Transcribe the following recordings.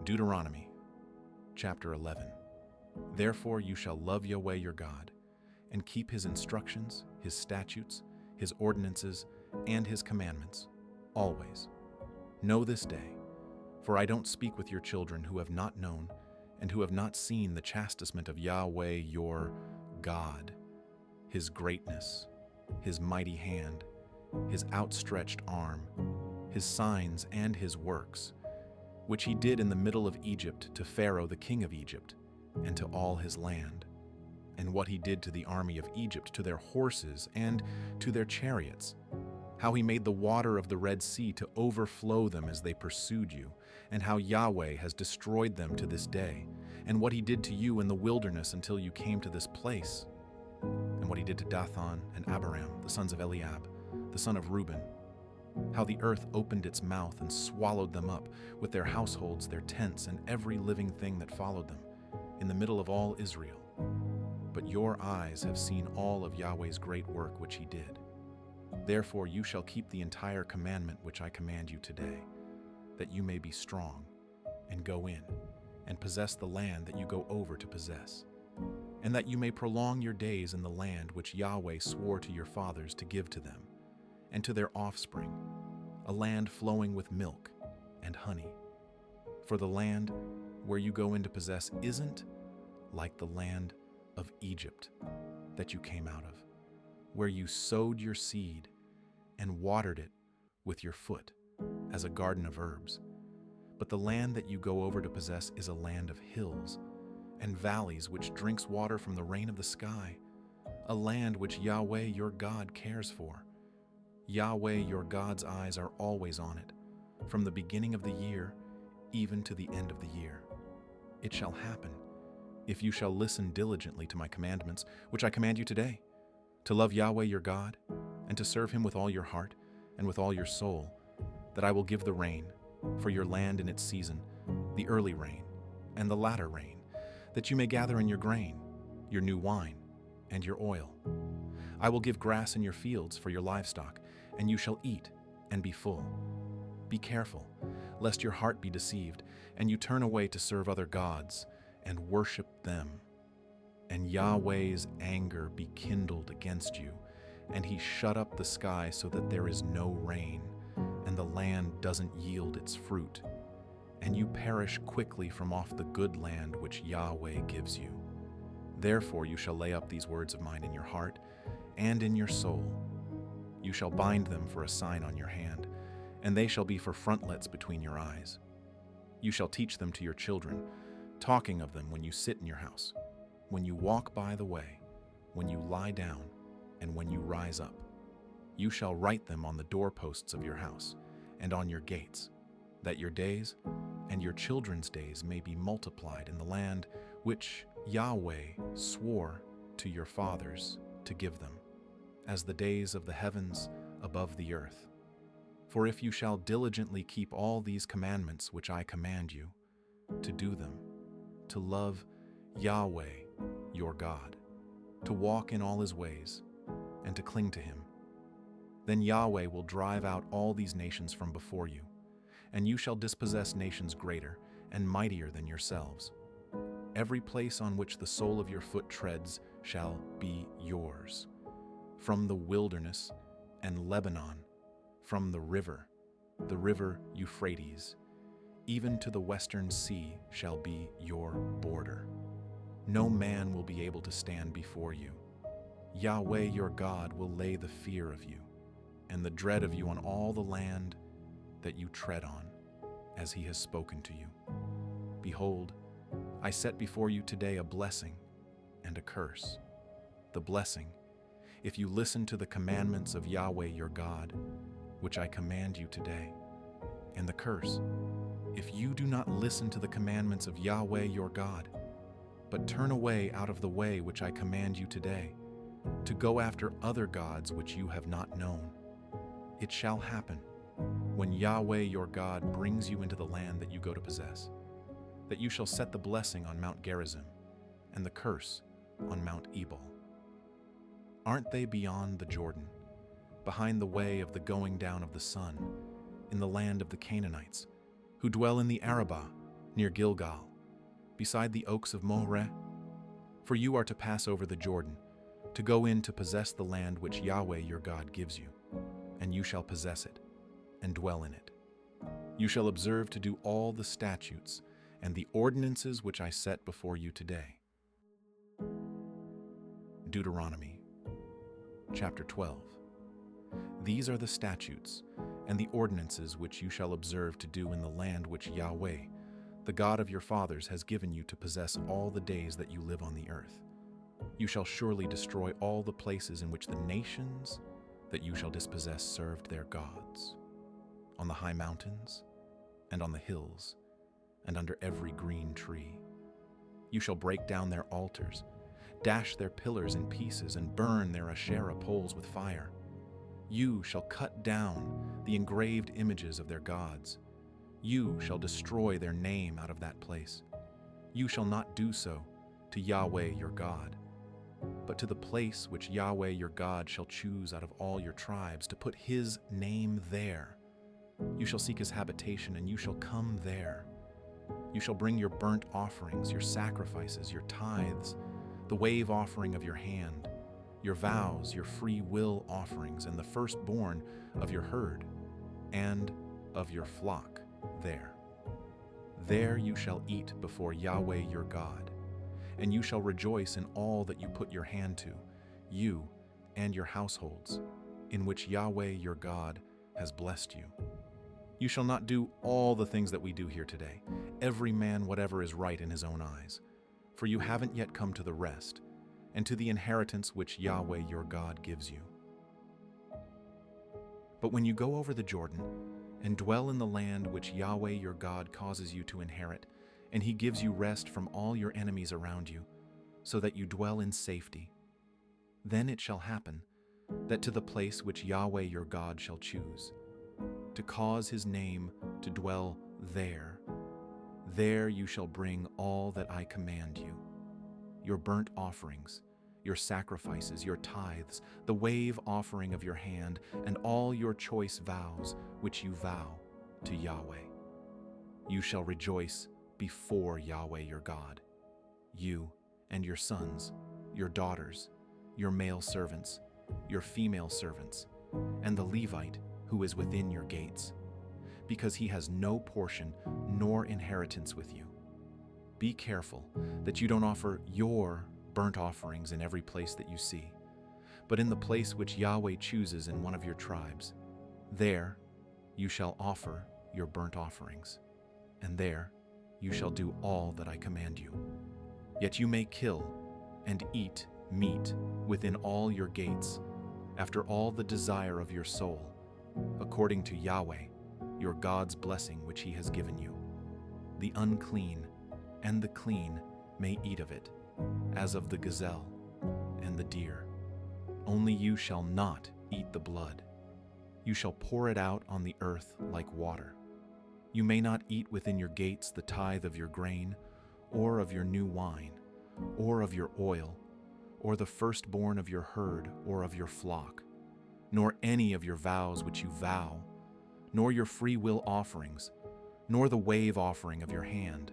Deuteronomy Chapter 11. Therefore you shall love Yahweh your God, and keep his instructions, his statutes, his ordinances, and his commandments, always. Know this day, for I don't speak with your children who have not known and who have not seen the chastisement of Yahweh your God, his greatness, his mighty hand, his outstretched arm, his signs and his works, which he did in the middle of Egypt to Pharaoh the king of Egypt, and to all his land, and what he did to the army of Egypt, to their horses and to their chariots, how he made the water of the Red Sea to overflow them as they pursued you, and how Yahweh has destroyed them to this day, and what he did to you in the wilderness until you came to this place, and what he did to Dathan and Abiram, the sons of Eliab, the son of Reuben, how the earth opened its mouth and swallowed them up, with their households, their tents, and every living thing that followed them, in the middle of all Israel. But your eyes have seen all of Yahweh's great work which he did. Therefore you shall keep the entire commandment which I command you today, that you may be strong, and go in, and possess the land that you go over to possess, and that you may prolong your days in the land which Yahweh swore to your fathers to give to them, and to their offspring, a land flowing with milk and honey. For the land where you go in to possess isn't like the land of Egypt that you came out of, where you sowed your seed and watered it with your foot as a garden of herbs. But the land that you go over to possess is a land of hills and valleys which drinks water from the rain of the sky, a land which Yahweh your God cares for. Yahweh your God's eyes are always on it, from the beginning of the year even to the end of the year. It shall happen, if you shall listen diligently to my commandments, which I command you today, to love Yahweh your God, and to serve him with all your heart and with all your soul, that I will give the rain for your land in its season, the early rain and the latter rain, that you may gather in your grain, your new wine, and your oil. I will give grass in your fields for your livestock, and you shall eat and be full. Be careful, lest your heart be deceived, and you turn away to serve other gods and worship them. And Yahweh's anger be kindled against you, and he shut up the sky so that there is no rain, and the land doesn't yield its fruit, and you perish quickly from off the good land which Yahweh gives you. Therefore you shall lay up these words of mine in your heart and in your soul. You shall bind them for a sign on your hand, and they shall be for frontlets between your eyes. You shall teach them to your children, talking of them when you sit in your house, when you walk by the way, when you lie down, and when you rise up. You shall write them on the doorposts of your house and on your gates, that your days and your children's days may be multiplied in the land which Yahweh swore to your fathers to give them, as the days of the heavens above the earth. For if you shall diligently keep all these commandments which I command you, to do them, to love Yahweh your God, to walk in all his ways, and to cling to him, then Yahweh will drive out all these nations from before you, and you shall dispossess nations greater and mightier than yourselves. Every place on which the sole of your foot treads shall be yours, from the wilderness and Lebanon, from the river Euphrates, even to the western sea shall be your border. No man will be able to stand before you. Yahweh your God will lay the fear of you and the dread of you on all the land that you tread on, as he has spoken to you. Behold, I set before you today a blessing and a curse. The blessing, if you listen to the commandments of Yahweh your God, which I command you today, and the curse, if you do not listen to the commandments of Yahweh your God, but turn away out of the way which I command you today, to go after other gods which you have not known. It shall happen, when Yahweh your God brings you into the land that you go to possess, that you shall set the blessing on Mount Gerizim, and the curse on Mount Ebal. Aren't they beyond the Jordan, behind the way of the going down of the sun, in the land of the Canaanites, who dwell in the Arabah, near Gilgal, beside the oaks of Moreh? For you are to pass over the Jordan, to go in to possess the land which Yahweh your God gives you, and you shall possess it, and dwell in it. You shall observe to do all the statutes and the ordinances which I set before you today. Deuteronomy Chapter 12. These are the statutes and the ordinances which you shall observe to do in the land which Yahweh, the God of your fathers, has given you to possess all the days that you live on the earth. You shall surely destroy all the places in which the nations that you shall dispossess served their gods, on the high mountains and on the hills and under every green tree. You shall break down their altars, dash their pillars in pieces, and burn their Asherah poles with fire. You shall cut down the engraved images of their gods. You shall destroy their name out of that place. You shall not do so to Yahweh your God, but to the place which Yahweh your God shall choose out of all your tribes, to put his name there. You shall seek his habitation, and you shall come there. You shall bring your burnt offerings, your sacrifices, your tithes, the wave offering of your hand, your vows, your free will offerings, and the firstborn of your herd and of your flock there. There you shall eat before Yahweh your God, and you shall rejoice in all that you put your hand to, you and your households, in which Yahweh your God has blessed you. You shall not do all the things that we do here today, every man whatever is right in his own eyes, for you haven't yet come to the rest, and to the inheritance which Yahweh your God gives you. But when you go over the Jordan, and dwell in the land which Yahweh your God causes you to inherit, and he gives you rest from all your enemies around you, so that you dwell in safety, then it shall happen that to the place which Yahweh your God shall choose, to cause his name to dwell there, there you shall bring all that I command you, your burnt offerings, your sacrifices, your tithes, the wave offering of your hand, and all your choice vows which you vow to Yahweh. You shall rejoice before Yahweh your God, you and your sons, your daughters, your male servants, your female servants, and the Levite who is within your gates, because he has no portion nor inheritance with you. Be careful that you don't offer your burnt offerings in every place that you see, but in the place which Yahweh chooses in one of your tribes. There you shall offer your burnt offerings, and there you shall do all that I command you. Yet you may kill and eat meat within all your gates, after all the desire of your soul, according to Yahweh, your God's blessing which he has given you. The unclean and the clean may eat of it, as of the gazelle and the deer. Only you shall not eat the blood. You shall pour it out on the earth like water. You may not eat within your gates the tithe of your grain, or of your new wine, or of your oil, or the firstborn of your herd or of your flock, nor any of your vows which you vow, nor your free will offerings, nor the wave offering of your hand.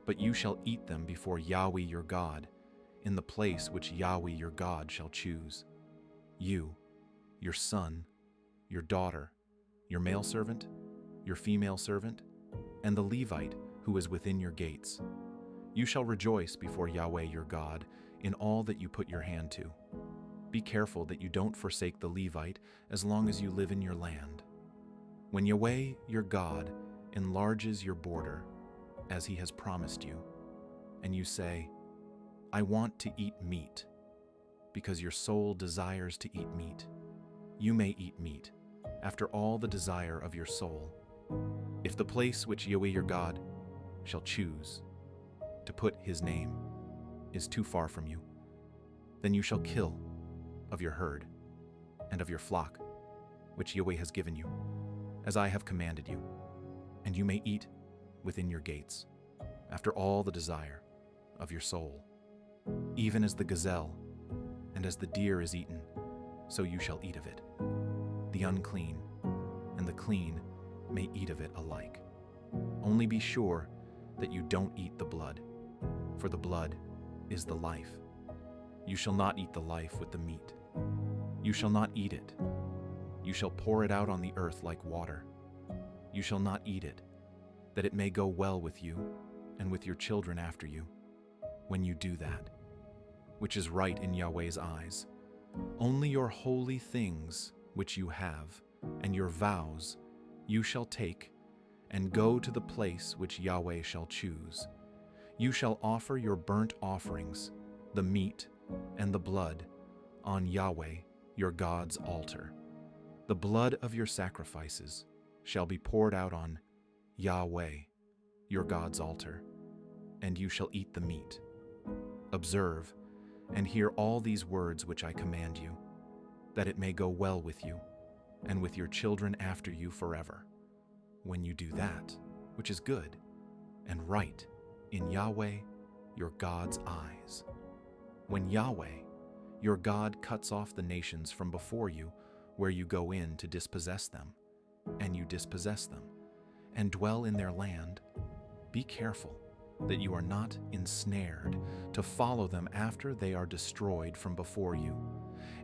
But you shall eat them before Yahweh your God, in the place which Yahweh your God shall choose. You, your son, your daughter, your male servant, your female servant, and the Levite who is within your gates. You shall rejoice before Yahweh your God in all that you put your hand to. Be careful that you don't forsake the Levite as long as you live in your land. When Yahweh your God enlarges your border, as he has promised you, and you say, I want to eat meat, because your soul desires to eat meat, you may eat meat, after all the desire of your soul. If the place which Yahweh your God shall choose to put his name is too far from you, then you shall kill of your herd and of your flock, which Yahweh has given you, as I have commanded you, and you may eat within your gates, after all the desire of your soul. Even as the gazelle and as the deer is eaten, so you shall eat of it. The unclean and the clean may eat of it alike. Only be sure that you don't eat the blood, for the blood is the life. You shall not eat the life with the meat. You shall not eat it. You shall pour it out on the earth like water. You shall not eat it, that it may go well with you and with your children after you, when you do that, which is right in Yahweh's eyes. Only your holy things which you have, and your vows, you shall take, and go to the place which Yahweh shall choose. You shall offer your burnt offerings, the meat and the blood, on Yahweh your God's altar. The blood of your sacrifices shall be poured out on Yahweh your God's altar, and you shall eat the meat. Observe and hear all these words which I command you, that it may go well with you, and with your children after you forever, when you do that which is good and right in Yahweh your God's eyes. When Yahweh your God cuts off the nations from before you, where you go in to dispossess them, and you dispossess them, and dwell in their land, be careful that you are not ensnared to follow them after they are destroyed from before you,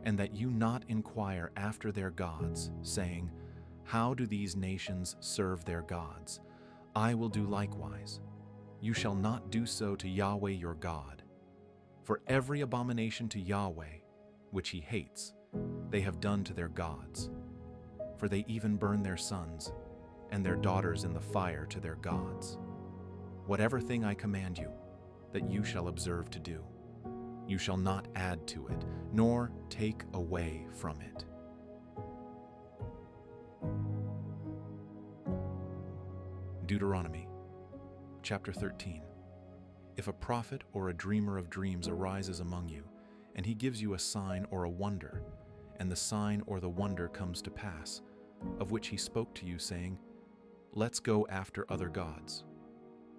and that you not inquire after their gods, saying, how do these nations serve their gods? I will do likewise. You shall not do so to Yahweh your God. For every abomination to Yahweh, which he hates, they have done to their gods. For they even burn their sons and their daughters in the fire to their gods. Whatever thing I command you, that you shall observe to do, you shall not add to it, nor take away from it. Deuteronomy Chapter 13. If a prophet or a dreamer of dreams arises among you, and he gives you a sign or a wonder, and the sign or the wonder comes to pass, of which he spoke to you, saying, let's go after other gods,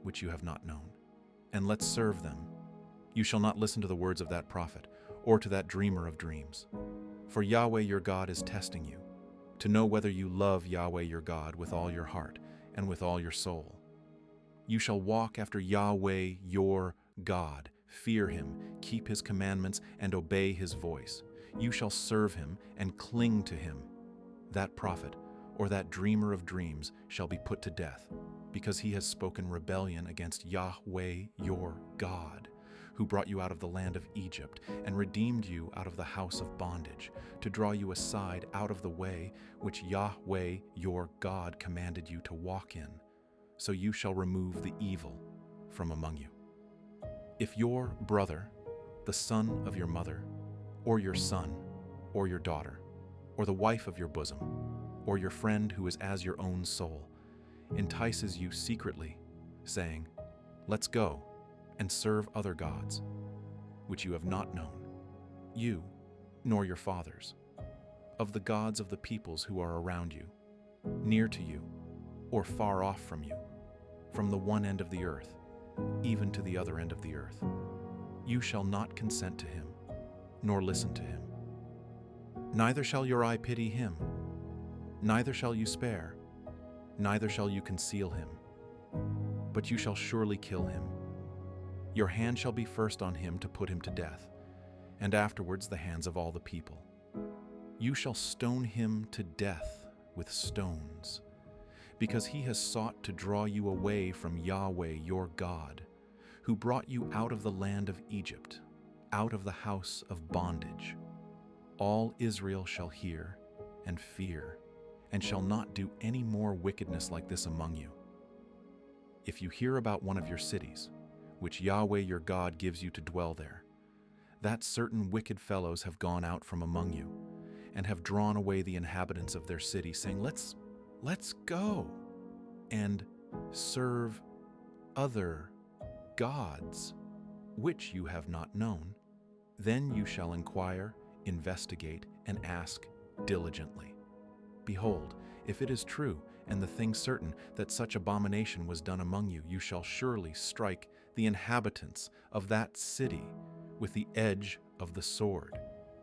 which you have not known, and let's serve them, you shall not listen to the words of that prophet, or to that dreamer of dreams. For Yahweh your God is testing you, to know whether you love Yahweh your God with all your heart and with all your soul. You shall walk after Yahweh your God, fear him, keep his commandments, and obey his voice. You shall serve him and cling to him. That prophet or that dreamer of dreams shall be put to death, because he has spoken rebellion against Yahweh your God, who brought you out of the land of Egypt and redeemed you out of the house of bondage, to draw you aside out of the way which Yahweh your God commanded you to walk in. So you shall remove the evil from among you. If your brother, the son of your mother, or your son, or your daughter, or the wife of your bosom, or your friend who is as your own soul, entices you secretly, saying, let's go and serve other gods, which you have not known, you nor your fathers, of the gods of the peoples who are around you, near to you, or far off from you, from the one end of the earth, even to the other end of the earth. You shall not consent to him, nor listen to him. Neither shall your eye pity him, neither shall you spare, neither shall you conceal him, but you shall surely kill him. Your hand shall be first on him to put him to death, and afterwards the hands of all the people. You shall stone him to death with stones, because he has sought to draw you away from Yahweh your God, who brought you out of the land of Egypt, out of the house of bondage. All Israel shall hear and fear, and shall not do any more wickedness like this among you. If you hear about one of your cities, which Yahweh your God gives you to dwell there, that certain wicked fellows have gone out from among you, and have drawn away the inhabitants of their city, saying, Let's go and serve other gods, which you have not known, then you shall inquire, investigate, and ask diligently. Behold, if it is true, and the thing certain, that such abomination was done among you, you shall surely strike the inhabitants of that city with the edge of the sword,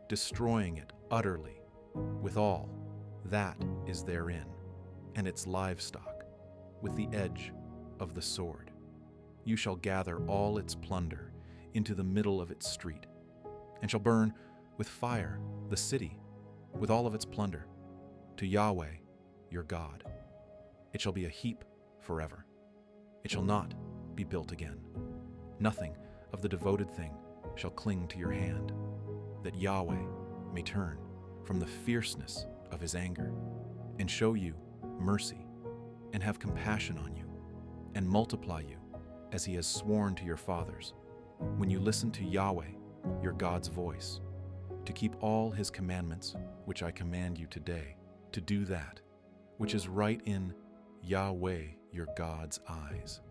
destroying it utterly, with all that is therein, and its livestock, with the edge of the sword. you shall gather all its plunder into the middle of its street, and shall burn with fire the city with all of its plunder, to Yahweh your God. It shall be a heap forever. It shall not be built again. Nothing of the devoted thing shall cling to your hand, that Yahweh may turn from the fierceness of his anger, and show you mercy, and have compassion on you, and multiply you, as he has sworn to your fathers, when you listen to Yahweh, your God's voice, to keep all his commandments which I command you today, to do that which is right in Yahweh your God's eyes.